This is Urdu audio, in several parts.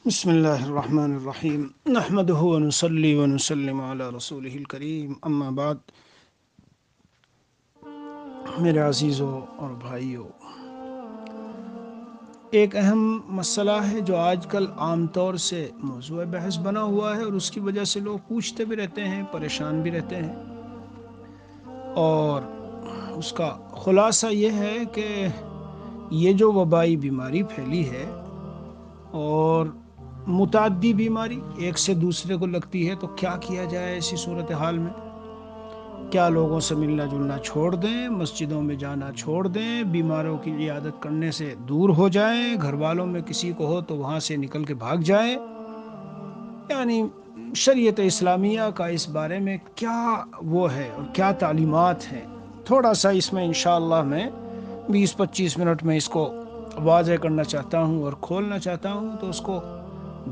بسم اللہ الرحمن الرحیم نحمدہ ونصلی ونسلم علی رسولہ الکریم اما بعد۔ میرے عزیزوں اور بھائیوں، ایک اہم مسئلہ ہے جو آج کل عام طور سے موضوع بحث بنا ہوا ہے، اور اس کی وجہ سے لوگ پوچھتے بھی رہتے ہیں، پریشان بھی رہتے ہیں، اور اس کا خلاصہ یہ ہے کہ یہ جو وبائی بیماری پھیلی ہے اور متعدی بیماری ایک سے دوسرے کو لگتی ہے، تو کیا کیا جائے ایسی صورتحال میں؟ کیا لوگوں سے ملنا جلنا چھوڑ دیں، مسجدوں میں جانا چھوڑ دیں، بیماروں کی عیادت کرنے سے دور ہو جائیں، گھر والوں میں کسی کو ہو تو وہاں سے نکل کے بھاگ جائیں؟ یعنی شریعت اسلامیہ کا اس بارے میں کیا وہ ہے اور کیا تعلیمات ہیں؟ تھوڑا سا اس میں انشاءاللہ میں 20-25 منٹ میں اس کو واضح کرنا چاہتا ہوں اور کھولنا چاہتا ہوں، تو اس کو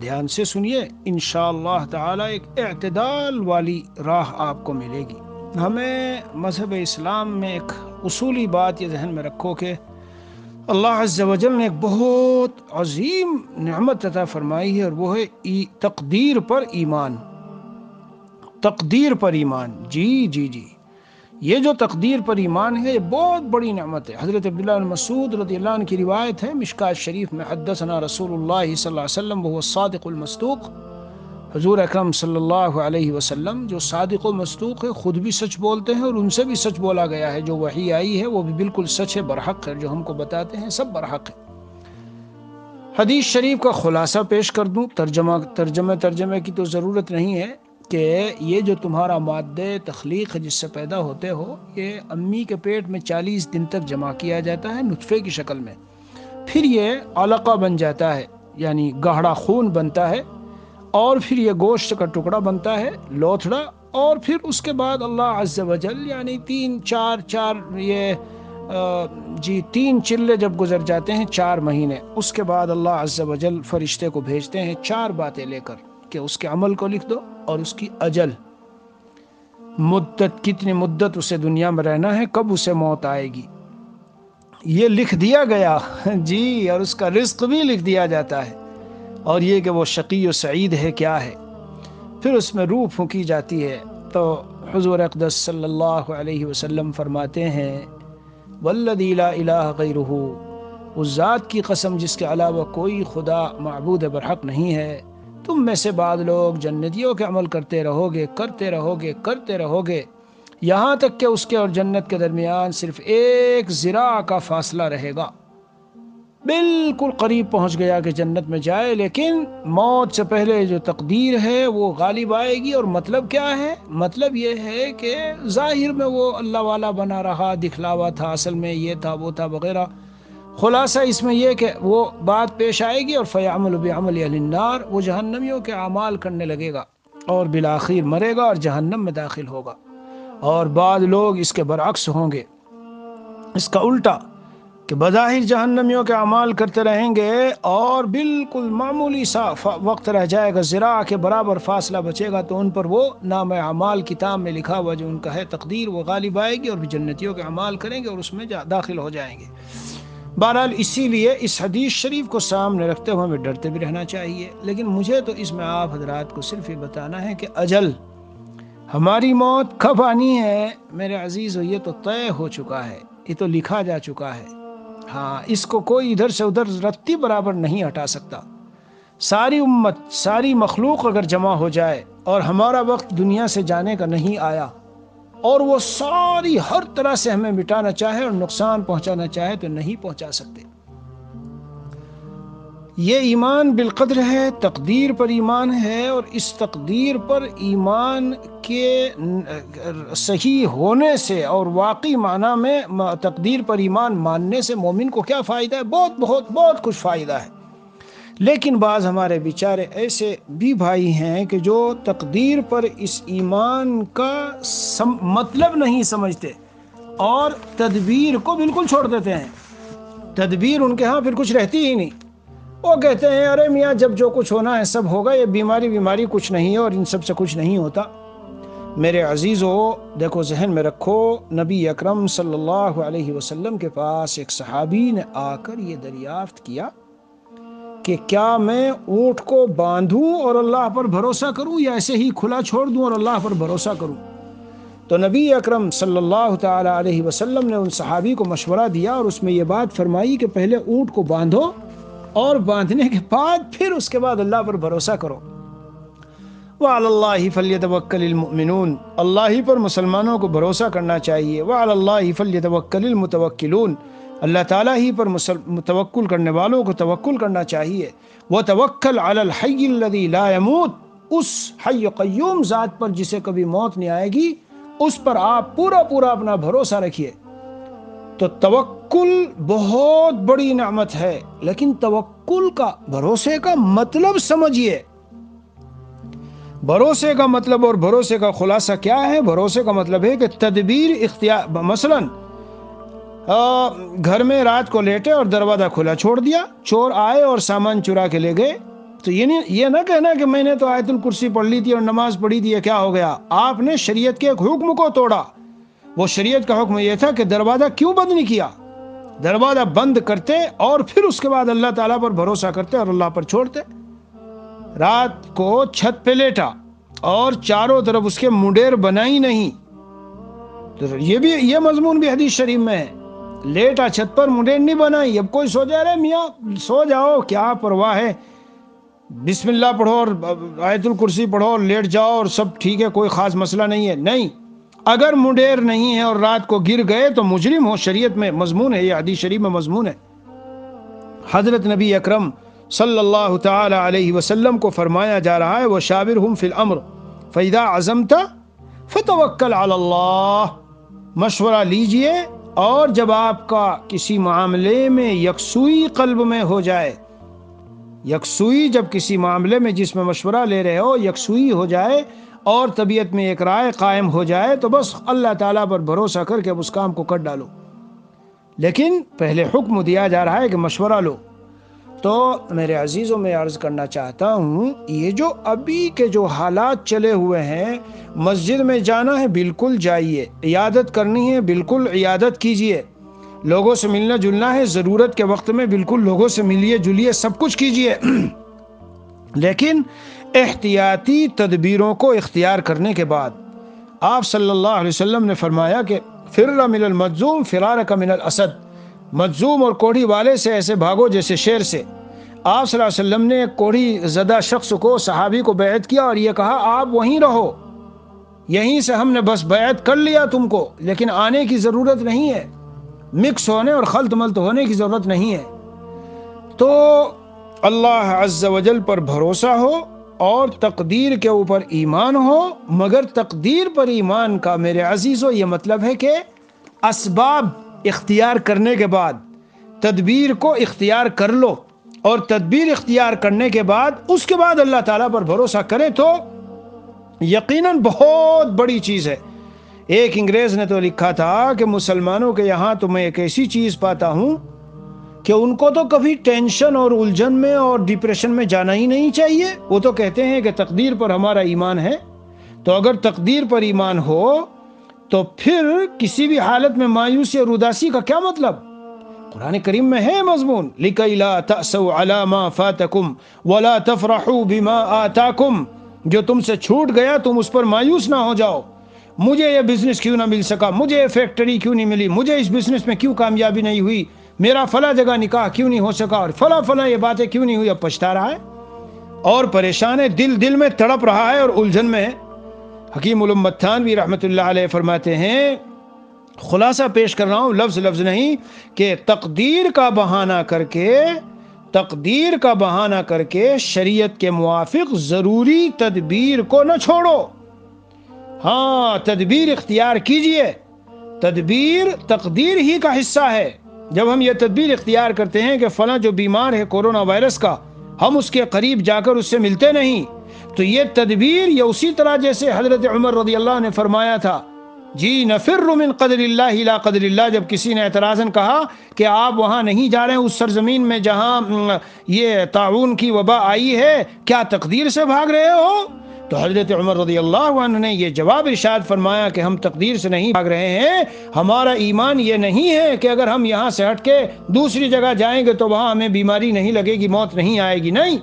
دھیان سے سنیے۔ انشاءاللہ تعالی ایک اعتدال والی راہ آپ کو ملے گی۔ ہمیں مذہب اسلام میں ایک اصولی بات یہ ذہن میں رکھو کہ اللہ عز و جل نے ایک بہت عظیم نعمت عطا فرمائی ہے، اور وہ ہے تقدیر پر ایمان۔ تقدیر پر ایمان، جی یہ جو تقدیر پر ایمان ہے یہ بہت بڑی نعمت ہے۔ حضرت عبداللہ بن مسعود رضی اللہ عنہ کی روایت ہے مشکوٰۃ شریف میں، حدثنا رسول اللہ صلی اللہ علیہ وسلم وهو الصادق المصدوق۔ حضور اکرم صلی اللہ علیہ وسلم جو صادق و مصدوق ہے، خود بھی سچ بولتے ہیں اور ان سے بھی سچ بولا گیا ہے، جو وحی آئی ہے وہ بھی بالکل سچ ہے، برحق ہے، جو ہم کو بتاتے ہیں سب برحق ہے۔ حدیث شریف کا خلاصہ پیش کر دوں، ترجمے کی تو ضرورت نہیں ہے، کہ یہ جو تمہارا مادہ تخلیق ہے جس سے پیدا ہوتے ہو، یہ امی کے پیٹ میں 40 دن تک جمع کیا جاتا ہے نطفے کی شکل میں، پھر یہ علقہ بن جاتا ہے، یعنی گاڑھا خون بنتا ہے، اور پھر یہ گوشت کا ٹکڑا بنتا ہے، لوتھڑا، اور پھر اس کے بعد اللہ عز و جل یعنی 3 چلے جب گزر جاتے ہیں، 4 مہینے، اس کے بعد اللہ عز و جل فرشتے کو بھیجتے ہیں 4 باتیں لے کر کہ اس کے عمل کو لکھ دو، اور اس کی اجل مدت، کتنی مدت اسے دنیا میں رہنا ہے، کب اسے موت آئے گی، یہ لکھ دیا گیا جی، اور اس کا رزق بھی لکھ دیا جاتا ہے، اور یہ کہ وہ شقی و سعید ہے کیا ہے۔ پھر اس میں روح پھونکی جاتی ہے، تو حضور اقدس صلی اللہ علیہ وسلم فرماتے ہیں والذی لا الہ غیرہ، اس ذات کی قسم جس کے علاوہ کوئی خدا معبود برحق نہیں ہے، تم میں سے بعض لوگ جنتیوں کے عمل کرتے رہو گے یہاں تک کہ اس کے اور جنت کے درمیان صرف 1 ذراع کا فاصلہ رہے گا، بالکل قریب پہنچ گیا کہ جنت میں جائے، لیکن موت سے پہلے جو تقدیر ہے وہ غالب آئے گی۔ اور مطلب کیا ہے؟ مطلب یہ ہے کہ ظاہر میں وہ اللہ والا بنا رہا، دکھلاوا تھا، اصل میں یہ تھا وہ تھا وغیرہ۔ خلاصہ اس میں یہ کہ وہ بات پیش آئے گی، اور فَيَعْمَلُ بِعَمَلِ أَهْلِ النَّارِ، وہ جہنمیوں کے اعمال کرنے لگے گا، اور بالآخر مرے گا اور جہنم میں داخل ہوگا۔ اور بعض لوگ اس کے برعکس ہوں گے، اس کا الٹا، کہ بظاہر جہنمیوں کے اعمال کرتے رہیں گے، اور بالکل معمولی سا وقت رہ جائے گا، ذراع کے برابر فاصلہ بچے گا، تو ان پر وہ نام اعمال کتاب میں لکھا ہوا جو ان کا ہے تقدیر، وہ غالب آئے گی، اور جنتیوں کے اعمال کریں گے اور اس میں داخل ہو جائیں گے۔ بہرحال اسی لیے اس حدیث شریف کو سامنے رکھتے ہوئے ہمیں ڈرتے بھی رہنا چاہیے، لیکن مجھے تو اس میں آپ حضرات کو صرف یہ بتانا ہے کہ اجل، ہماری موت کب آنی ہے میرے عزیزو، یہ تو طے ہو چکا ہے، یہ تو لکھا جا چکا ہے۔ ہاں، اس کو کوئی ادھر سے ادھر رتی برابر نہیں ہٹا سکتا۔ ساری امت، ساری مخلوق اگر جمع ہو جائے اور ہمارا وقت دنیا سے جانے کا نہیں آیا، اور وہ ساری ہر طرح سے ہمیں مٹانا چاہے اور نقصان پہنچانا چاہے، تو نہیں پہنچا سکتے۔ یہ ایمان بالقدر ہے، تقدیر پر ایمان ہے، اور اس تقدیر پر ایمان کے صحیح ہونے سے اور واقعی معنی میں تقدیر پر ایمان ماننے سے مومن کو کیا فائدہ ہے؟ بہت بہت بہت کچھ فائدہ ہے۔ لیکن بعض ہمارے بیچارے ایسے بھی بھائی ہیں کہ جو تقدیر پر اس ایمان کا مطلب نہیں سمجھتے، اور تدبیر کو بالکل چھوڑ دیتے ہیں۔ تدبیر ان کے ہاں پھر کچھ رہتی ہی نہیں۔ وہ کہتے ہیں ارے میاں جب جو کچھ ہونا ہے سب ہوگا، یہ بیماری کچھ نہیں ہے، اور ان سب سے کچھ نہیں ہوتا۔ میرے عزیزو دیکھو، ذہن میں رکھو، نبی اکرم صلی اللہ علیہ وسلم کے پاس ایک صحابی نے آ کر یہ دریافت کیا کہ کیا میں اونٹ کو باندھوں اور اللہ پر بھروسہ کروں یا ایسے ہی کھلا چھوڑ دوں اور اللہ پر بھروسہ کروں؟ تو نبی اکرم صلی اللہ تعالی علیہ وسلم نے ان صحابی کو مشورہ دیا اور اس میں یہ بات فرمائی کہ پہلے اونٹ کو باندھو اور باندھنے کے بعد پھر اس کے بعد اللہ پر بھروسہ کرو۔ وَعَلَى اللَّهِ فَلْيَتَوَكَّلِ الْمُؤْمِنُونَ، اللہ ہی پر مسلمانوں کو بھروسہ کرنا چاہیے۔ وَعَلَى اللَّهِ فَلْيَتَوَكَّلِ الْمُتَوَكِّلُونَ، اللہ تعالیٰ ہی پر توکل کرنے والوں کو توکل کرنا چاہیے۔ وَتَوَكَّلْ عَلَى الْحَيِّ الَّذِي لَا يَمُوتُ، اس حی قیوم ذات پر جسے کبھی موت نہیں آئے گی، اس پر آپ پورا اپنا بھروسہ رکھیے۔ تو توکل بہت بڑی نعمت ہے، لیکن توکل کا، بھروسے کا مطلب سمجھیے۔ بھروسے کا مطلب اور بھروسے کا خلاصہ کیا ہے؟ بھروسے کا مطلب ہے کہ تدبیر اختیار، مثلا گھر میں رات کو لیٹے اور دروازہ کھلا چھوڑ دیا، چور آئے اور سامان چرا کے لے گئے، تو یہ نہ کہنا کہ میں نے تو آیت الکرسی پڑھ لی تھی اور نماز پڑھی تھی، یہ کیا ہو گیا؟ آپ نے شریعت کے ایک حکم کو توڑا۔ وہ شریعت کا حکم یہ تھا کہ دروازہ کیوں بند نہیں کیا؟ دروازہ بند کرتے اور پھر اس کے بعد اللہ تعالیٰ پر بھروسہ کرتے اور اللہ پر چھوڑتے۔ رات کو چھت پہ لیٹا اور چاروں طرف اس کے منڈیر بنائی نہیں، تو یہ مضمون بھی حدیث شریف میں ہے۔ لیٹا چھت پر، منڈیر نہیں بنائی۔ اب کوئی سو جا رہا ہے، میاں سو جاؤ، کیا پرواہ ہے، بسم اللہ پڑھو اور آیت الکرسی پڑھو اور لیٹ جاؤ اور سب ٹھیک ہے، کوئی خاص مسئلہ نہیں ہے۔ نہیں، اگر منڈیر نہیں ہے اور رات کو گر گئے تو مجرم ہو، شریعت میں مضمون ہے، یہ حدیث شریف میں مضمون ہے۔ حضرت نبی اکرم صلی اللہ تعالی علیہ وسلم کو فرمایا جا رہا ہے وَشَاوِرْهُمْ فِي الْأَمْرِ فَإِذَا عَزَمْتَ فَتَوَكَّلْ عَلَى اللَّهِ، مشورہ لیجئے، اور جب آپ کا کسی معاملے میں یکسوئی قلب میں ہو جائے، یکسوئی جب کسی معاملے میں جس میں مشورہ لے رہے ہو یکسوئی ہو جائے اور طبیعت میں ایک رائے قائم ہو جائے، تو بس اللہ تعالیٰ پر بھروسہ کر کے اب اس کام کو کر ڈالو۔ لیکن پہلے حکم دیا جا رہا ہے کہ مشورہ لو۔ تو میرے عزیزوں، میں عرض کرنا چاہتا ہوں، یہ جو ابھی کے جو حالات چلے ہوئے ہیں، مسجد میں جانا ہے بالکل جائیے، عیادت کرنی ہے بالکل عیادت کیجیے، لوگوں سے ملنا جلنا ہے ضرورت کے وقت میں بالکل لوگوں سے ملیے جلیے، سب کچھ کیجیے، لیکن احتیاطی تدبیروں کو اختیار کرنے کے بعد۔ آپ صلی اللہ علیہ وسلم نے فرمایا کہ فر من المجذوم فرارک من الاسد، مجذوم اور کوڑھی والے سے ایسے بھاگو جیسے شیر سے۔ آپ صلی اللہ علیہ وسلم نے ایک کوڑھی زدہ شخص کو، صحابی کو بیعت کیا اور یہ کہا آپ وہیں رہو، یہیں سے ہم نے بس بیعت کر لیا تم کو، لیکن آنے کی ضرورت نہیں ہے، مکس ہونے اور خلط ملط ہونے کی ضرورت نہیں ہے۔ تو اللہ عز و جل پر بھروسہ ہو اور تقدیر کے اوپر ایمان ہو، مگر تقدیر پر ایمان کا میرے عزیزو یہ مطلب ہے کہ اسباب اختیار کرنے کے بعد تدبیر کو اختیار کر لو، اور تدبیر اختیار کرنے کے بعد اس کے بعد اللہ تعالیٰ پر بھروسہ کریں تو یقیناً بہت بڑی چیز ہے۔ ایک انگریز نے تو لکھا تھا کہ مسلمانوں کے یہاں تو میں ایک ایسی چیز پاتا ہوں کہ ان کو تو کبھی ٹینشن اور الجھن میں اور ڈپریشن میں جانا ہی نہیں چاہیے، وہ تو کہتے ہیں کہ تقدیر پر ہمارا ایمان ہے۔ تو اگر تقدیر پر ایمان ہو تو پھر کسی بھی حالت میں مایوسی اور اداسی کا کیا مطلب؟ قرآن کریم میں ہے مضمون لِكَيْ لَا تَأْسَوْا عَلَى مَا فَاتَكُمْ وَلَا تَفْرَحُوا بِمَا آتَاكُمْ، جو تم سے چھوٹ گیا تم اس پر مایوس نہ ہو جاؤ، مجھے یہ بزنس کیوں نہ مل سکا، مجھے یہ فیکٹری کیوں نہیں ملی، مجھے اس بزنس میں کیوں کامیابی نہیں ہوئی، میرا فلاں جگہ نکاح کیوں نہیں ہو سکا، اور فلاں یہ باتیں کیوں نہیں ہوئی، اب پچھتا رہا ہے اور پریشان ہے، دل میں تڑپ رہا ہے اور الجھن میں ہے۔ حکیم الامت تھانوی رحمۃ اللہ علیہ فرماتے ہیں، خلاصہ پیش کر رہا ہوں لفظ نہیں، کہ تقدیر کا بہانہ کر کے شریعت کے موافق ضروری تدبیر کو نہ چھوڑو، ہاں تدبیر اختیار کیجئے، تدبیر تقدیر ہی کا حصہ ہے۔ جب ہم یہ تدبیر اختیار کرتے ہیں کہ فلاں جو بیمار ہے کورونا وائرس کا، ہم اس کے قریب جا کر اس سے ملتے نہیں، تو یہ تدبیر، یہ اسی طرح جیسے حضرت عمر رضی اللہ نے فرمایا تھا، جی نفر من قدر اللہ الى قدر اللہ، جب کسی نے اعتراضاً کہا کہ آپ وہاں نہیں جا رہے ہیں، اس سرزمین میں جہاں یہ طاعون کی وبا آئی ہے، کیا تقدیر سے بھاگ رہے ہو؟ تو حضرت عمر رضی اللہ عنہ نے یہ جواب ارشاد فرمایا کہ ہم تقدیر سے نہیں بھاگ رہے ہیں، ہمارا ایمان یہ نہیں ہے کہ اگر ہم یہاں سے ہٹ کے دوسری جگہ جائیں گے تو وہاں ہمیں بیماری نہیں لگے گی، موت نہیں آئے گی، نہیں،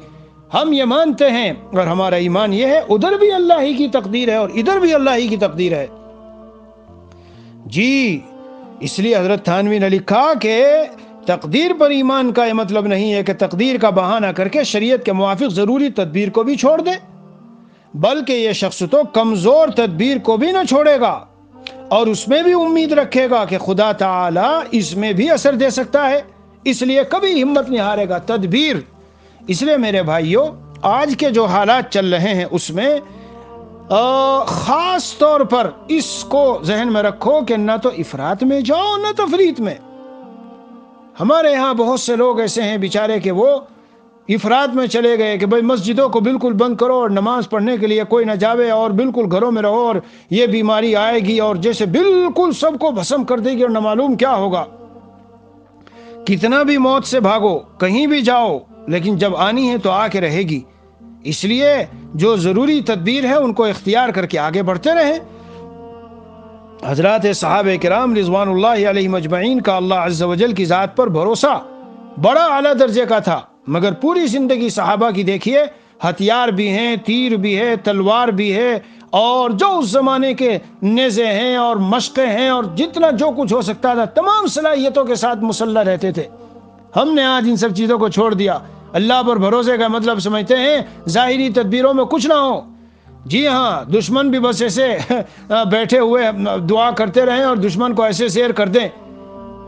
ہم یہ مانتے ہیں اور ہمارا ایمان یہ ہے ادھر بھی اللہ ہی کی تقدیر ہے اور ادھر بھی اللہ ہی کی تقدیر ہے۔ جی اس لیے حضرت تھانوی نے لکھا کہ تقدیر پر ایمان کا یہ مطلب نہیں ہے کہ تقدیر کا بہانہ کر کے شریعت کے موافق ضروری تدبیر کو بھی چھوڑ دے، بلکہ یہ شخص تو کمزور تدبیر کو بھی نہ چھوڑے گا اور اس میں بھی امید رکھے گا کہ خدا تعالی اس میں بھی اثر دے سکتا ہے، اس لیے کبھی ہمت نہیں ہارے گا تدبیر۔ اس لیے میرے بھائیوں، آج کے جو حالات چل رہے ہیں اس میں خاص طور پر اس کو ذہن میں رکھو کہ نہ تو افراط میں جاؤ نہ تفریط میں۔ ہمارے یہاں بہت سے لوگ ایسے ہیں بیچارے کہ وہ افراط میں چلے گئے کہ بھئی مسجدوں کو بالکل بند کرو اور نماز پڑھنے کے لیے کوئی نہ جاوے اور بالکل گھروں میں رہو اور یہ بیماری آئے گی اور جیسے بالکل سب کو بھسم کر دے گی اور نہ معلوم کیا ہوگا۔ کتنا بھی موت سے بھاگو، کہیں بھی جاؤ، لیکن جب آنی ہے تو آ کے رہے گی، اس لیے جو ضروری تدبیر ہے ان کو اختیار کر کے آگے بڑھتے رہیں۔ حضرات صحابہ کرام رضوان اللہ علیہم اجمعین کا اللہ عز و جل کی ذات پر بھروسہ بڑا اعلیٰ درجے کا تھا، مگر پوری زندگی صحابہ کی دیکھیے، ہتھیار بھی ہیں، تیر بھی ہے، تلوار بھی ہے، اور جو اس زمانے کے نیزے ہیں اور مشقیں ہیں اور جتنا جو کچھ ہو سکتا تھا تمام صلاحیتوں کے ساتھ مسلح رہتے تھے۔ ہم نے آج ان سب چیزوں کو چھوڑ دیا، اللہ پر بھروسے کا مطلب سمجھتے ہیں ظاہری تدبیروں میں کچھ نہ ہو۔ جی ہاں، دشمن بھی بس ایسے بیٹھے ہوئے دعا کرتے رہیں اور دشمن کو ایسے سیر کر دیں۔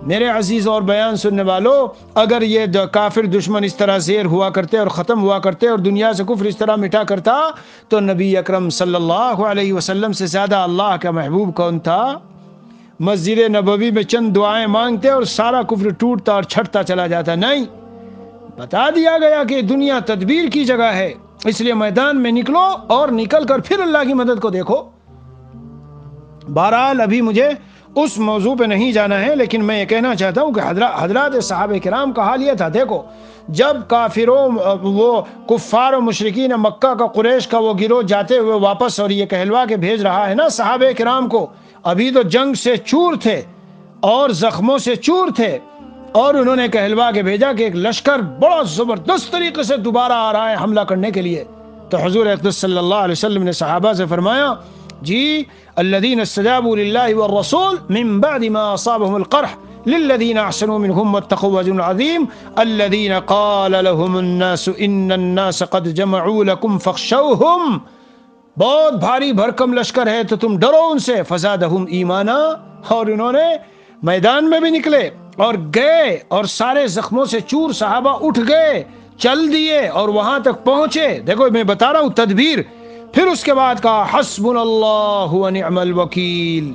میرے عزیز اور بیان سننے والوں، اگر یہ کافر دشمن اس طرح زیر ہوا کرتے اور ختم ہوا کرتے اور دنیا سے کفر اس طرح مٹا کرتا تو نبی اکرم صلی اللہ علیہ وسلم سے زیادہ اللہ کا محبوب کون تھا؟ مسجد نبوی میں چند دعائیں مانگتے اور سارا کفر ٹوٹتا اور چھٹتا چلا جاتا۔ نہیں، بتا دیا گیا کہ دنیا تدبیر کی جگہ ہے، اس لیے میدان میں نکلو اور نکل کر پھر اللہ کی مدد کو دیکھو۔ بہرحال ابھی مجھے اس موضوع پہ نہیں جانا ہے، لیکن میں یہ کہنا چاہتا ہوں کہ حضرات صحابہ کرام کا حال یہ تھا۔ دیکھو، جب کافروں وہ کفار و مشرکین مکہ کا قریش کا وہ گروہ جاتے ہوئے واپس اور یہ کہلوا کے بھیج رہا ہے نا صحابہ کرام کو، ابھی تو جنگ سے چور تھے اور زخموں سے چور تھے، اور انہوں نے کہلوا کے بھیجا کہ ایک لشکر بڑا زبردست طریقے سے دوبارہ آ رہا ہے حملہ کرنے کے لیے۔ تو حضور اقدس صلی اللہ علیہ وسلم نے صحابہ سے فرمایا، جی الذین استجابوا للہ والرسول من بعد ما اصابهم القرح للذین احسنوا منهم واتقوا اجر عظیم الذین قال لهم الناس ان الناس قد جمعوا لكم فاخشوهم، بہت بھاری بھرکم لشکر ہے تو تم ڈرو ان سے، فزادہم ایمانا، اور انہوں نے میدان میں بھی نکلے اور گئے اور سارے زخموں سے چور صحابہ اٹھ گئے، چل دیے اور وہاں تک پہنچے۔ دیکھو میں بتا رہا ہوں تدبیر۔ پھر اس کے بعد کہا حسبنا اللہ ونعم الوکیل،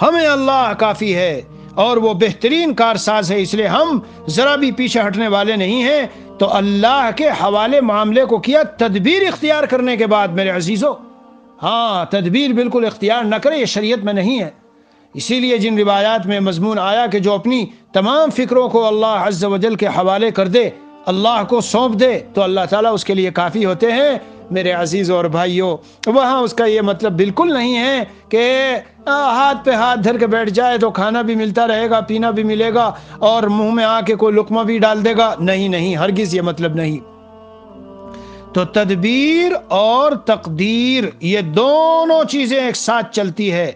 ہمیں اللہ کافی ہے اور وہ بہترین کارساز ہے، اس لیے ہم ذرا بھی پیچھے ہٹنے والے نہیں ہیں۔ تو اللہ کے حوالے معاملے کو کیا تدبیر اختیار کرنے کے بعد میرے عزیزو۔ ہاں، تدبیر بالکل اختیار نہ کرے، یہ شریعت میں نہیں ہے۔ اسی لیے جن روایات میں مضمون آیا کہ جو اپنی تمام فکروں کو اللہ عز و جل کے حوالے کر دے، اللہ کو سونپ دے، تو اللہ تعالیٰ اس کے لیے کافی ہوتے ہیں۔ میرے عزیز اور بھائیوں، وہاں اس کا یہ مطلب بالکل نہیں ہے کہ ہاتھ پہ ہاتھ دھر کے بیٹھ جائے تو کھانا بھی ملتا رہے گا، پینا بھی ملے گا اور منہ میں آ کے کوئی لقمہ بھی ڈال دے گا۔ نہیں نہیں، ہرگز یہ مطلب نہیں۔ تو تدبیر اور تقدیر یہ دونوں چیزیں ایک ساتھ چلتی ہے،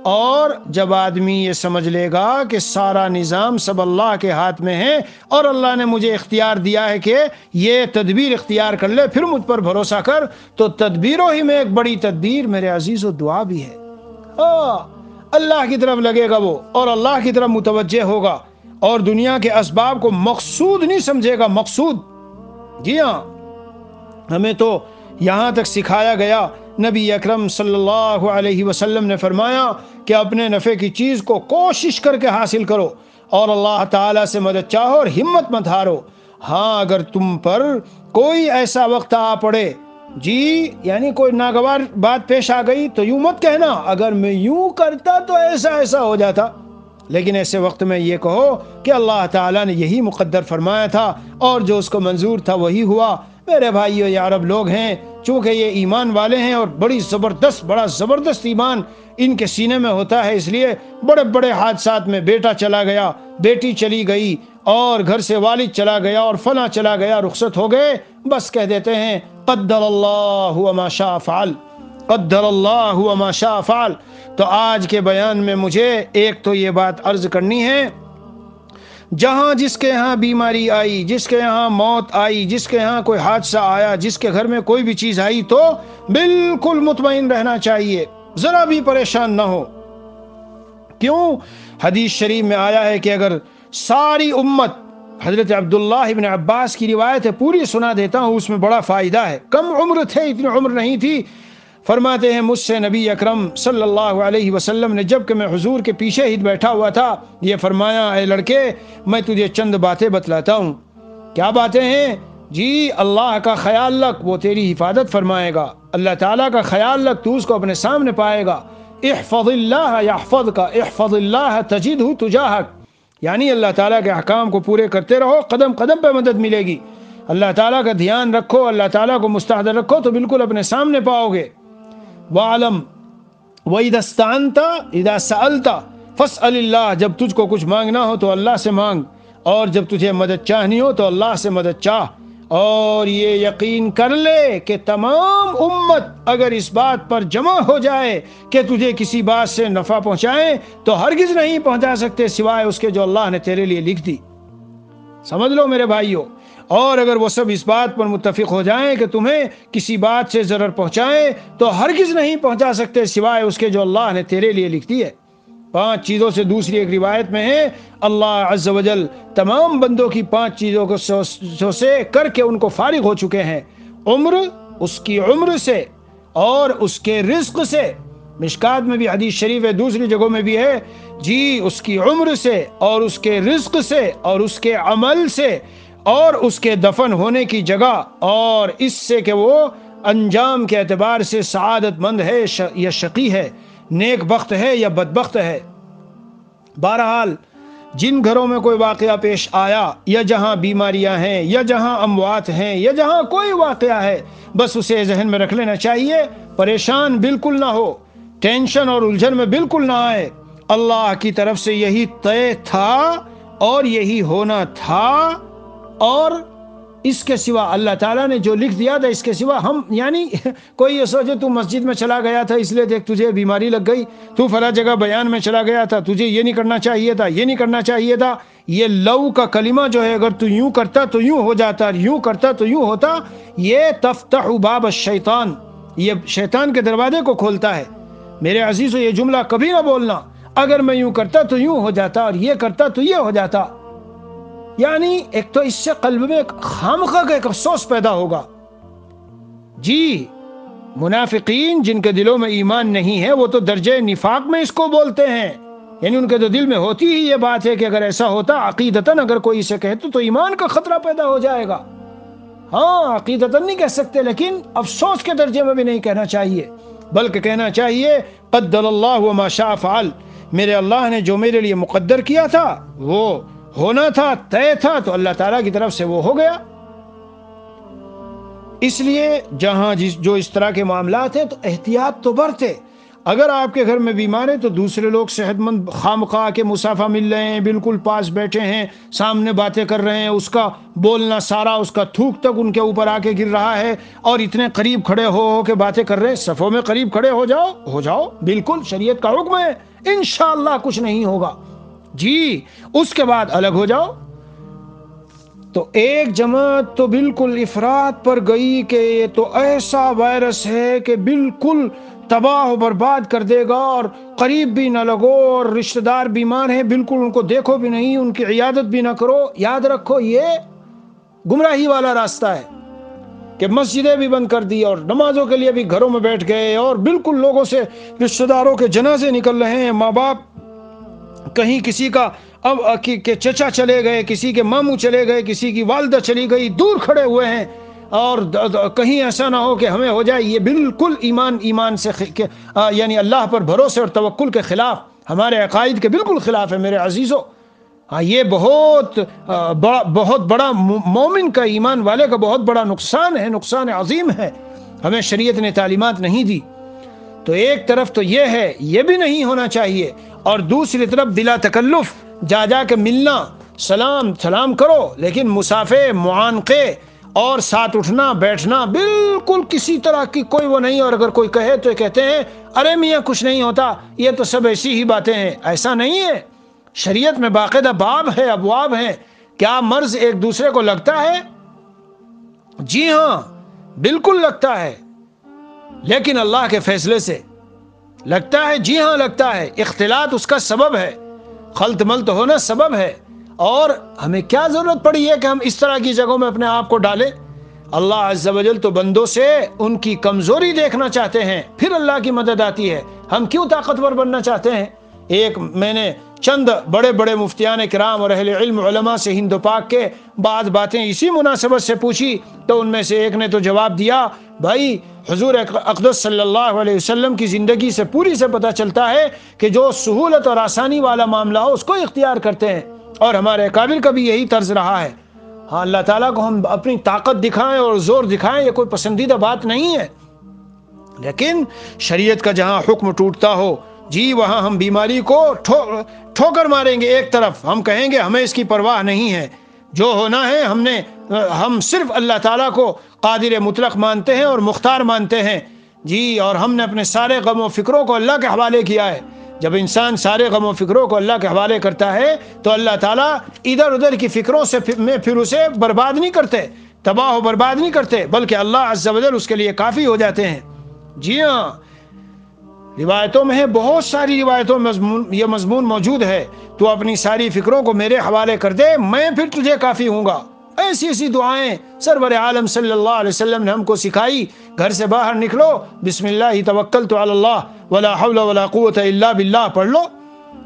اور جب آدمی یہ سمجھ لے گا کہ سارا نظام سب اللہ کے ہاتھ میں ہے اور اللہ نے مجھے اختیار دیا ہے کہ یہ تدبیر اختیار کر لے، پھر مجھ پر بھروسہ کر، تو تدبیروں ہی میں ایک بڑی تدبیر میرے عزیز و دعا بھی ہے۔ اللہ کی طرف لگے گا وہ اور اللہ کی طرف متوجہ ہوگا اور دنیا کے اسباب کو مقصود نہیں سمجھے گا، مقصود۔ جی ہاں، ہمیں تو یہاں تک سکھایا گیا، نبی اکرم صلی اللہ علیہ وسلم نے فرمایا کہ اپنے نفع کی چیز کو کوشش کر کے حاصل کرو اور اللہ تعالیٰ سے مدد چاہو اور ہمت مت ہارو۔ ہاں، اگر تم پر کوئی ایسا وقت آ پڑے، جی یعنی کوئی ناگوار بات پیش آ گئی، تو یوں مت کہنا اگر میں یوں کرتا تو ایسا ایسا ہو جاتا، لیکن ایسے وقت میں یہ کہو کہ اللہ تعالیٰ نے یہی مقدر فرمایا تھا اور جو اس کو منظور تھا وہی ہوا۔ میرے بھائیو، یہ عرب لوگ ہیں، چونکہ یہ ایمان والے ہیں اور بڑا زبردست ایمان ان کے سینے میں ہوتا ہے، اس لیے بڑے بڑے حادثات میں بیٹا چلا گیا، بیٹی چلی گئی، اور گھر سے والد چلا گیا، اور فلاں چلا گیا، رخصت ہو گئے، بس کہہ دیتے ہیں قدر اللہ وما شاء فعل، قدر اللہ وما شاء فعل۔ تو آج کے بیان میں مجھے ایک تو یہ بات عرض کرنی ہے، جہاں جس کے ہاں بیماری آئی، جس کے ہاں موت آئی، جس کے ہاں کوئی حادثہ آیا، جس کے گھر میں کوئی بھی چیز آئی، تو بالکل مطمئن رہنا چاہیے، ذرا بھی پریشان نہ ہو۔ کیوں؟ حدیث شریف میں آیا ہے کہ اگر ساری امت، حضرت عبداللہ ابن عباس کی روایت ہے، پوری سنا دیتا ہوں، اس میں بڑا فائدہ ہے، کم عمر تھے، اتنی عمر نہیں تھی، فرماتے ہیں مجھ سے نبی اکرم صلی اللہ علیہ وسلم نے، جب کہ میں حضور کے پیچھے ہی بیٹھا ہوا تھا، یہ فرمایا اے لڑکے میں تجھے چند باتیں بتلاتا ہوں۔ کیا باتیں ہیں؟ جی اللہ کا خیال رکھ، وہ تیری حفاظت فرمائے گا، اللہ تعالیٰ کا خیال رکھ، تو اس کو اپنے سامنے پائے گا، احفظ اللہ یحفظک، احفظ اللہ تجدہ تجاہک، یعنی اللہ تعالیٰ کے احکام کو پورے کرتے رہو، قدم قدم پہ مدد ملے گی، اللہ تعالیٰ کا دھیان رکھو، اللہ تعالیٰ کو مستحضر رکھو، تو بالکل اپنے سامنے پاؤ گے۔ وَعَلَمْ وَإِذَا اسْتَعَنْتَ إِذَا سَأَلْتَ فَاسْأَلِ اللَّهَ، جب تجھ کو کچھ مانگنا ہو تو اللہ سے مانگ، اور جب تجھے مدد چاہنی ہو تو اللہ سے مدد چاہ، اور یہ یقین کر لے کہ تمام امت اگر اس بات پر جمع ہو جائے کہ تجھے کسی بات سے نفع پہنچائیں تو ہرگز نہیں پہنچا سکتے سوائے اس کے جو اللہ نے تیرے لیے لکھ دی۔ سمجھ لو میرے بھائیوں، اور اگر وہ سب اس بات پر متفق ہو جائیں کہ تمہیں کسی بات سے ضرر پہنچائیں تو ہرگز نہیں پہنچا سکتے سوائے اس کے جو اللہ نے تیرے لیے لکھ دی ہے۔ 5 چیزوں سے، دوسری ایک روایت میں ہے اللہ عز و جل تمام بندوں کی 5 چیزوں کو سے کر کے ان کو فارغ ہو چکے ہیں، عمر، اس کی عمر سے، اور اس کے رزق سے، مشکات میں بھی حدیث شریف ہے، دوسری جگہوں میں بھی ہے، جی اس کی عمر سے، اور اس کے رزق سے، اور اس کے عمل سے، اور اس کے دفن ہونے کی جگہ، اور اس سے کہ وہ انجام کے اعتبار سے سعادت مند ہے یا شقی ہے، نیک بخت ہے یا بدبخت ہے۔ بہرحال جن گھروں میں کوئی واقعہ پیش آیا، یا جہاں بیماریاں ہیں، یا جہاں اموات ہیں، یا جہاں کوئی واقعہ ہے، بس اسے ذہن میں رکھ لینا چاہیے، پریشان بالکل نہ ہو، ٹینشن اور الجھن میں بالکل نہ آئے، اللہ کی طرف سے یہی طے تھا اور یہی ہونا تھا، اور اس کے سوا اللہ تعالیٰ نے جو لکھ دیا تھا، اس کے سوا ہم، یعنی کوئی یہ سوچے تو مسجد میں چلا گیا تھا اس لیے دیکھ تجھے بیماری لگ گئی، تو فلاں جگہ بیان میں چلا گیا تھا، تجھے یہ نہیں کرنا چاہیے تھا، یہ نہیں کرنا چاہیے تھا، یہ لو کا کلمہ جو ہے، اگر تو یوں کرتا تو یوں ہو جاتا، یوں کرتا تو یوں ہوتا، یہ تفتح باب الشیطان، یہ شیطان کے دروازے کو کھولتا ہے۔ میرے عزیزو یہ جملہ کبھی نہ بولنا، اگر میں یوں کرتا تو یوں ہو جاتا، اور یہ کرتا تو یہ ہو جاتا، یعنی ایک تو اس سے قلب میں خامخواہ کا ایک افسوس پیدا ہوگا۔ جی منافقین جن کے دلوں میں ایمان نہیں ہے، وہ تو درجے نفاق میں اس کو بولتے ہیں، یعنی ان کے تو دل میں ہوتی ہی یہ بات ہے کہ اگر ایسا ہوتا عقیدتاً اگر کوئی اسے کہے تو ایمان کا خطرہ پیدا ہو جائے گا۔ ہاں عقیدتاً نہیں کہہ سکتے، لیکن افسوس کے درجے میں بھی نہیں کہنا چاہیے، بلکہ کہنا چاہیے قدر اللہ وما شاء فعل، میرے اللہ نے جو میرے لیے مقدر کیا تھا وہ ہونا تھا، طے تھا، تو اللہ تعالیٰ کی طرف سے وہ ہو گیا۔ اس لیے جہاں جو اس طرح کے معاملات ہیں تو احتیاط تو برتے۔ اگر آپ کے گھر میں بیمار ہے تو دوسرے لوگ صحت مند خامخواہ کے مسافہ مل رہے ہیں، بالکل پاس بیٹھے ہیں، سامنے باتیں کر رہے ہیں، اس کا بولنا سارا، اس کا تھوک تک ان کے اوپر آ کے گر رہا ہے، اور اتنے قریب کھڑے ہو کے باتیں کر رہے ہیں، صفوں میں قریب کھڑے ہو جاؤ، بالکل شریعت کا حکم ہے، انشاءاللہ کچھ نہیں ہوگا، جی اس کے بعد الگ ہو جاؤ۔ تو ایک جماعت تو بالکل افراد پر گئی کہ یہ تو ایسا وائرس ہے کہ بالکل تباہ و برباد کر دے گا، اور قریب بھی نہ لگو، اور رشتہ دار بیمار ہیں بالکل ان کو دیکھو بھی نہیں، ان کی عیادت بھی نہ کرو۔ یاد رکھو یہ گمراہی والا راستہ ہے کہ مسجدیں بھی بند کر دی، اور نمازوں کے لیے بھی گھروں میں بیٹھ گئے، اور بالکل لوگوں سے رشتہ داروں کے جنازے نکل رہے ہیں، ماں باپ کہیں کسی کا اب کہ چچا چلے گئے، کسی کے ماموں چلے گئے، کسی کی والدہ چلی گئی، دور کھڑے ہوئے ہیں، اور کہیں ایسا نہ ہو کہ ہمیں ہو جائے۔ یہ بالکل ایمان سے یعنی اللہ پر بھروسے اور توکل کے خلاف، ہمارے عقائد کے بالکل خلاف ہے میرے عزیزو۔ یہ بہت بڑا مومن کا، ایمان والے کا بہت بڑا نقصان ہے، نقصان عظیم ہے۔ ہمیں شریعت نے تعلیمات نہیں دی. تو ایک طرف تو یہ ہے، یہ بھی نہیں ہونا چاہیے، اور دوسری طرف بلا تکلف جا کے ملنا، سلام کرو، لیکن مسافے، معانقے اور ساتھ اٹھنا بیٹھنا بالکل کسی طرح کی کوئی وہ نہیں. اور اگر کوئی کہے تو کہتے ہیں ارے میاں کچھ نہیں ہوتا، یہ تو سب ایسی ہی باتیں ہیں. ایسا نہیں ہے. شریعت میں باقاعدہ باب ہے، ابواب ہیں. کیا مرض ایک دوسرے کو لگتا ہے؟ جی ہاں بالکل لگتا ہے، لیکن اللہ کے فیصلے سے لگتا ہے. جی ہاں لگتا ہے. اختلاط اس کا سبب ہے، خلط ملط ہونا سبب ہے. اور ہمیں کیا ضرورت پڑی ہے کہ ہم اس طرح کی جگہوں میں اپنے آپ کو ڈالیں؟ اللہ عز و جل تو بندوں سے ان کی کمزوری دیکھنا چاہتے ہیں، پھر اللہ کی مدد آتی ہے. ہم کیوں طاقتور بننا چاہتے ہیں؟ میں نے چند بڑے بڑے مفتیان کرام اور اہل علم علماء سے ہند و پاک کے بعض باتیں اسی مناسبت سے پوچھی، تو ان میں سے ایک نے تو جواب دیا، بھائی حضور اقدس صلی اللہ علیہ وسلم کی زندگی سے پوری سے پتہ چلتا ہے کہ جو سہولت اور آسانی والا معاملہ ہو اس کو اختیار کرتے ہیں، اور ہمارے اکابر کا بھی یہی طرز رہا ہے. ہاں اللہ تعالیٰ کو ہم اپنی طاقت دکھائیں اور زور دکھائیں، یہ کوئی پسندیدہ بات نہیں ہے، لیکن شریعت کا جہاں حکم ٹوٹتا ہو جی وہاں ہم بیماری کو ٹھوکر ماریں گے. ایک طرف ہم کہیں گے ہمیں اس کی پرواہ نہیں ہے، جو ہونا ہے ہم صرف اللہ تعالیٰ کو قادر مطلق مانتے ہیں اور مختار مانتے ہیں جی، اور ہم نے اپنے سارے غم و فکروں کو اللہ کے حوالے کیا ہے. جب انسان سارے غم و فکروں کو اللہ کے حوالے کرتا ہے تو اللہ تعالیٰ ادھر ادھر کی فکروں سے پھر اسے برباد نہیں کرتے، تباہ و برباد نہیں کرتے، بلکہ اللہ عز و جل اس کے لیے کافی ہو جاتے ہیں. جی ہاں روایتوں میں ہے، بہت ساری روایتوں میں یہ مضمون موجود ہے، تو اپنی ساری فکروں کو میرے حوالے کر دے، میں پھر تجھے کافی ہوں گا. ایسی ایسی دعائیں سرور عالم صلی اللہ علیہ وسلم نے ہم کو سکھائی. گھر سے باہر نکلو بسم اللہ توکلت علی اللہ ولا حول ولا قوت الا باللہ پڑھ لو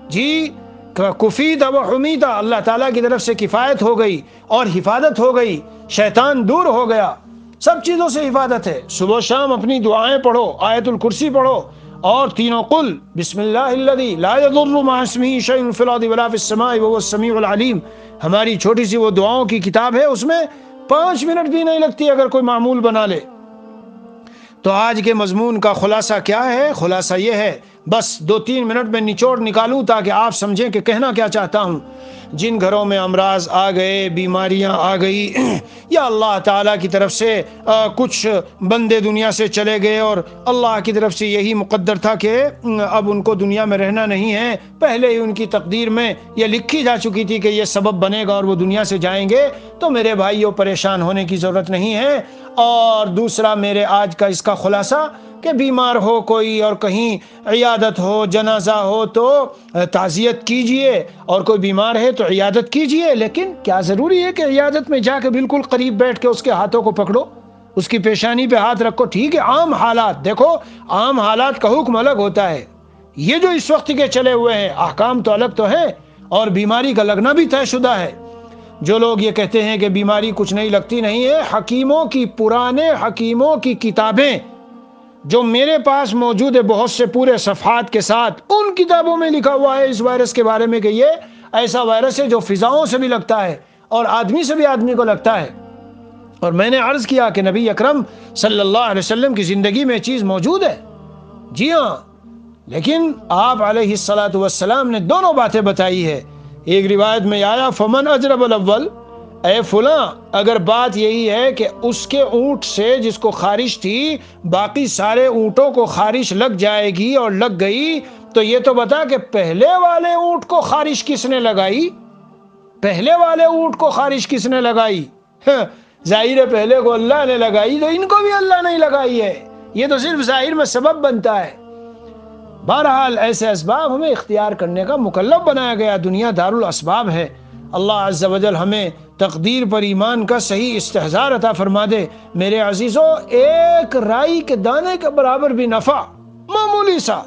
جی، کفیت و حمیدہ، اللہ تعالیٰ کی طرف سے کفایت ہو گئی اور حفاظت ہو گئی، شیطان دور ہو گیا، سب چیزوں سے حفاظت ہے. صبح و شام اپنی دعائیں پڑھو، آیت الکرسی پڑھو، اور تینوں قل بسم اللہ الذی لا یضر مع اسمہ شیء فی الارض ولا فی السماء وهو السمیع العلیم. ہماری چھوٹی سی وہ دعاؤں کی کتاب ہے، اس میں 5 منٹ بھی نہیں لگتی اگر کوئی معمول بنا لے. تو آج کے مضمون کا خلاصہ کیا ہے؟ خلاصہ یہ ہے، بس 2-3 منٹ میں نچوڑ نکالوں تاکہ آپ سمجھیں کہ کہنا کیا چاہتا ہوں. جن گھروں میں امراض آ گئے، بیماریاں آ گئی، یا اللہ تعالیٰ کی طرف سے کچھ بندے دنیا سے چلے گئے اور اللہ کی طرف سے یہی مقدر تھا کہ اب ان کو دنیا میں رہنا نہیں ہے، پہلے ہی ان کی تقدیر میں یہ لکھی جا چکی تھی کہ یہ سبب بنے گا اور وہ دنیا سے جائیں گے، تو میرے بھائیوں پریشان ہونے کی ضرورت نہیں ہے. اور دوسرا میرے آج کا اس کا خلاصہ کہ بیمار ہو کوئی اور کہیں عیادت ہو، جنازہ ہو تو تعزیت کیجئے، اور کوئی بیمار ہے تو عیادت کیجئے، لیکن کیا ضروری ہے کہ عیادت میں جا کے بالکل قریب بیٹھ کے اس کے ہاتھوں کو پکڑو، اس کی پیشانی پہ ہاتھ رکھو؟ ٹھیک ہے عام حالات، دیکھو عام حالات کا حکم الگ ہوتا ہے، یہ جو اس وقت کے چلے ہوئے ہیں احکام تو الگ تو ہے، اور بیماری کا لگنا بھی طے شدہ ہے. جو لوگ یہ کہتے ہیں کہ بیماری کچھ نہیں لگتی، نہیں ہے. حکیموں کی، پرانے حکیموں کی کتابیں جو میرے پاس موجود ہے بہت سے پورے صفحات کے ساتھ، ان کتابوں میں لکھا ہوا ہے اس وائرس کے بارے میں کہ یہ ایسا وائرس ہے جو فضاؤں سے بھی لگتا ہے اور آدمی سے بھی آدمی کو لگتا ہے. اور میں نے عرض کیا کہ نبی اکرم صلی اللہ علیہ وسلم کی زندگی میں چیز موجود ہے. جی ہاں، لیکن آپ علیہ الصلاۃ والسلام نے دونوں باتیں بتائی ہے. ایک روایت میں آیا فمن اجرب الاول، اے فلاں اگر بات یہی ہے کہ اس کے اونٹ سے جس کو خارش تھی باقی سارے اونٹوں کو خارش لگ جائے گی اور لگ گئی، تو یہ تو بتا کہ پہلے والے اونٹ کو خارش کس نے لگائی؟ پہلے والے اونٹ کو خارش کس نے لگائی؟ ظاہر ہے پہلے کو اللہ نے لگائی، تو ان کو بھی اللہ نہیں لگائی ہے، یہ تو صرف ظاہر میں سبب بنتا ہے. بہرحال ایسے اسباب ہمیں اختیار کرنے کا مکلف بنایا گیا. دنیا دار الاسباب ہے. اللہ عز و جل ہمیں تقدیر پر ایمان کا صحیح استحضار عطا فرما دے. میرے عزیزو، ایک رائی کے دانے کے برابر بھی نفع، معمولی سا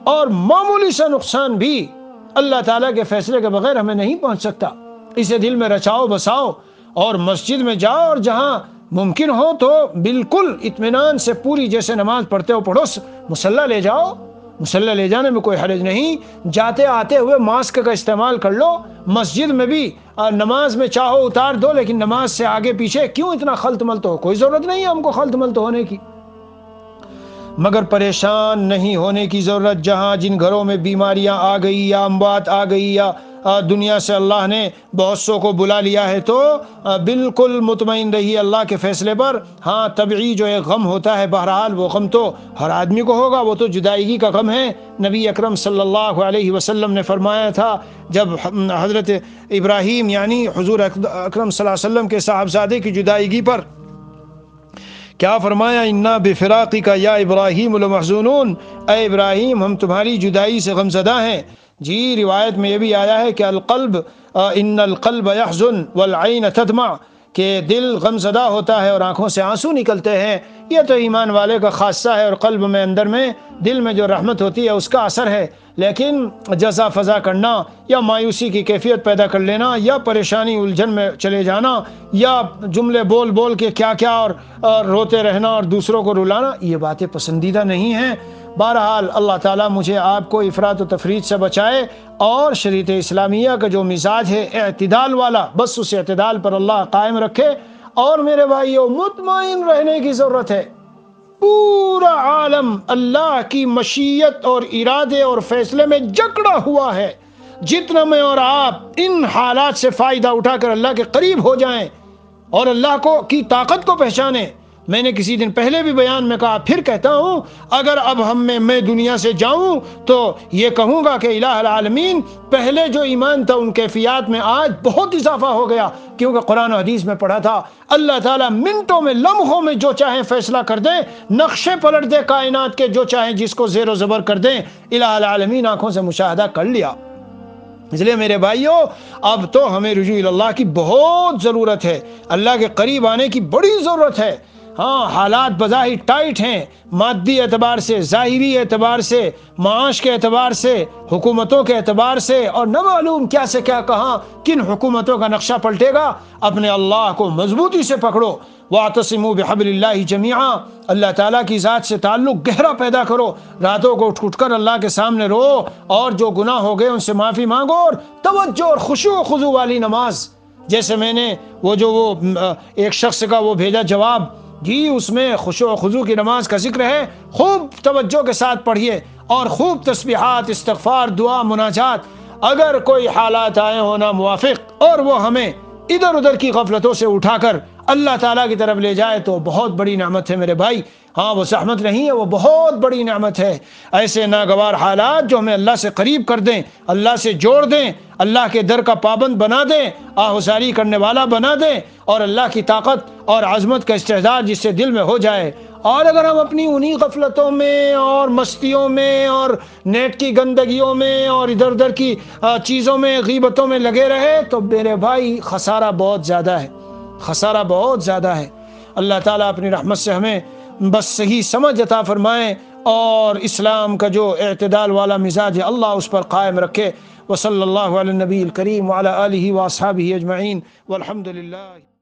اور معمولی سا نقصان بھی اللہ تعالیٰ کے فیصلے کے بغیر ہمیں نہیں پہنچ سکتا. اسے دل میں رچاؤ بساؤ اور مسجد میں جاؤ، اور جہاں ممکن ہو تو بالکل اطمینان سے پوری جیسے نماز پڑھتے ہو پڑھو. مصلی لے جاؤ، مصلی لے جانے میں کوئی حرج نہیں. جاتے آتے ہوئے ماسک کا استعمال کر لو. مسجد میں بھی نماز میں چاہو اتار دو، لیکن نماز سے آگے پیچھے کیوں اتنا خلط ملط ہو؟ کوئی ضرورت نہیں ہے ہم کو خلط ملط ہونے کی. مگر پریشان نہیں ہونے کی ضرورت۔ جہاں جن گھروں میں بیماریاں آ گئی یا اموات آ گئی یا دنیا سے اللہ نے بہت سو کو بلا لیا ہے تو بالکل مطمئن رہیے اللہ کے فیصلے پر۔ ہاں طبعی جو ایک غم ہوتا ہے، بہرحال وہ غم تو ہر آدمی کو ہوگا، وہ تو جدائیگی کا غم ہے۔ نبی اکرم صلی اللہ علیہ وسلم نے فرمایا تھا جب حضرت ابراہیم یعنی حضور اکرم صلی اللہ علیہ وسلم کے صاحبزادے کی جدائیگی پر کیا فرمایا؟ انا بفراقک یا ابراہیم لمحزونون، اے ابراہیم ہم تمہاری جدائی سے غمزدہ ہیں۔ جی روایت میں یہ بھی آیا ہے کہ ان القلب یحزن والعین تدمع، کہ دل غمزدہ ہوتا ہے اور آنکھوں سے آنسو نکلتے ہیں۔ یہ تو ایمان والے کا خاصہ ہے، اور قلب میں اندر میں دل میں جو رحمت ہوتی ہے اس کا اثر ہے۔ لیکن جزا فضا کرنا یا مایوسی کی کیفیت پیدا کر لینا یا پریشانی الجھن میں چلے جانا یا جملے بول بول کے کیا اور روتے رہنا اور دوسروں کو رلانا، یہ باتیں پسندیدہ نہیں ہیں۔ بہرحال اللہ تعالیٰ مجھے آپ کو افراط و تفریط سے بچائے اور شریعت اسلامیہ کا جو مزاج ہے اعتدال والا، بس اس اعتدال پر اللہ قائم رکھے۔ اور میرے بھائیوں مطمئن رہنے کی ضرورت ہے، پورا عالم اللہ کی مشیت اور ارادے اور فیصلے میں جکڑا ہوا ہے۔ جتنا میں اور آپ ان حالات سے فائدہ اٹھا کر اللہ کے قریب ہو جائیں اور اللہ کی طاقت کو پہچانیں۔ میں نے کسی دن پہلے بھی بیان میں کہا، پھر کہتا ہوں، اگر اب میں دنیا سے جاؤں تو یہ کہوں گا کہ الہ العالمین، پہلے جو ایمان تھا ان کیفیات میں آج بہت اضافہ ہو گیا، کیونکہ قرآن و حدیث میں پڑھا تھا اللہ تعالیٰ منٹوں میں لمحوں میں جو چاہیں فیصلہ کر دیں، نقشے پلٹ دے کائنات کے، جو چاہیں جس کو زیر و زبر کر دیں، الہ العالمین آنکھوں سے مشاہدہ کر لیا۔ اس لیے میرے بھائیوں اب تو ہمیں رجوع اللہ کی بہت ضرورت ہے، اللہ کے قریب آنے کی بڑی ضرورت ہے۔ ہاں حالات بظاہر ٹائٹ ہیں، مادی اعتبار سے، ظاہری اعتبار سے، معاش کے اعتبار سے، حکومتوں کے اعتبار سے، اور نہ معلوم کیا سے کیا کہاں کن حکومتوں کا نقشہ پلٹے گا۔ اپنے اللہ کو مضبوطی سے پکڑو، وَاعْتَصِمُوا بِحَبْلِ اللَّهِ جَمِيعًا، اللہ تعالیٰ کی ذات سے تعلق گہرا پیدا کرو۔ راتوں کو اٹھ کر اللہ کے سامنے رو اور جو گناہ ہو گئے ان سے معافی مانگو، اور توجہ اور خشوع و خضوع والی نماز، جیسے میں نے وہ ایک شخص کا وہ بھیجا جواب، جی اس میں خشوع و خضوع کی نماز کا ذکر ہے، خوب توجہ کے ساتھ پڑھیے اور خوب تسبیحات، استغفار، دعا، مناجات۔ اگر کوئی حالات آئے ہونا موافق اور وہ ہمیں ادھر ادھر کی غفلتوں سے اٹھا کر اللہ تعالیٰ کی طرف لے جائے تو بہت بڑی نعمت ہے میرے بھائی۔ ہاں وہ زحمت نہیں ہے، وہ بہت بڑی نعمت ہے۔ ایسے ناگوار حالات جو ہمیں اللہ سے قریب کر دیں، اللہ سے جوڑ دیں، اللہ کے در کا پابند بنا دیں، آہوزاری کرنے والا بنا دیں، اور اللہ کی طاقت اور عظمت کا استحضار جس سے دل میں ہو جائے۔ اور اگر ہم اپنی انہی غفلتوں میں اور مستیوں میں اور نیٹ کی گندگیوں میں اور ادھر ادھر کی چیزوں میں، غیبتوں میں لگے رہے تو میرے بھائی خسارہ بہت زیادہ ہے، خسارہ بہت زیادہ ہے۔ اللہ تعالیٰ اپنی رحمت سے ہمیں بس صحیح سمجھ عطا فرمائیں اور اسلام کا جو اعتدال والا مزاج ہے اللہ اس پر قائم رکھے۔ وصلی اللہ علی النبی الکریم وعلی آلہ واصحابہ اجمعین والحمد للہ۔